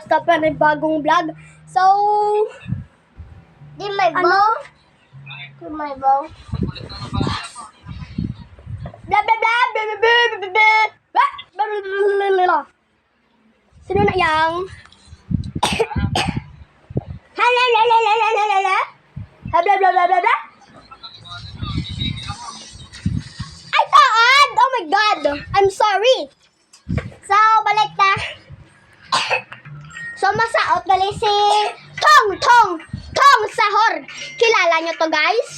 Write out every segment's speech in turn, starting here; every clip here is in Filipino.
sa panibagong vlog. So, Di may bow. Di may bow. blah blah blah blah blah blah blah blah blah blah. Sino na yang? Halalalalalala. Blah blah blah blah blah. Ay, taad! Oh my God! I'm sorry. So, balik na. So, masaot balik si Tong Sahor. Kilala nyo to, guys?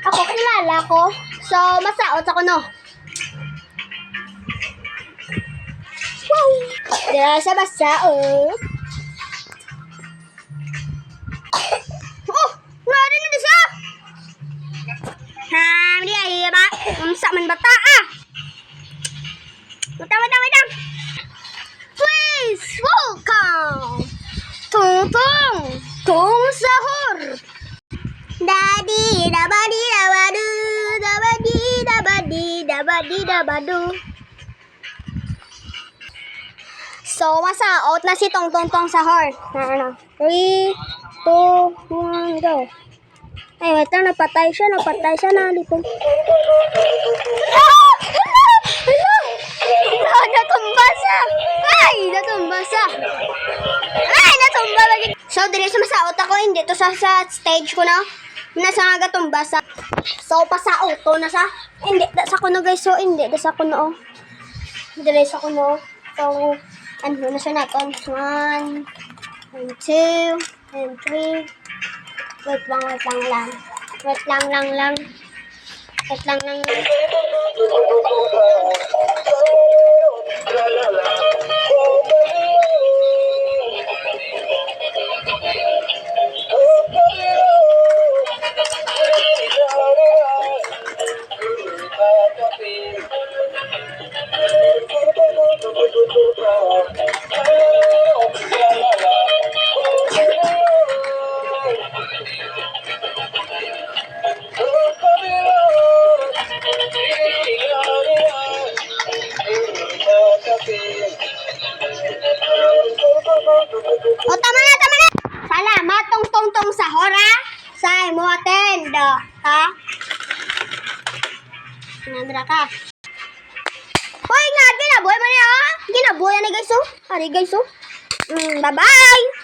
Ako, kilala ko. So, masaot ako, no? Wow! Dira sa masaot. Oh! Nari na di siya! Di ay ba? Umsa man bata, ah! Wait lang! Please, welcome! Tong Sahor! Daddy, dabadi, dabadu, dabadi, dabadi, dabadi, dabadu. So, masaot na si Tong Sahor. 3, 2, 1, go. Ay, wait lang, napatay siya na dito. Ah! Hala! Natumba siya! Ay, natumba lagi. So, dili sa masaot ako, hindi to sa stage ko na. Nasa nga gatumba sa. So, pasaot to na sa. Hindi, da sa kuno guys. So, hindi, da sa kuno. Dili sa kuno. So, ano na siya natin? 1, and 2, and 3. Wait lang. Wait lang. O, tama na. Salamat, Tong Sahor, ha? Say mo attend, ha? Nandra ka. Hoy, nga, ginaboy mo niya, ha? Ginaboy na, guys, oh. Ari, guys, oh. Bye-bye!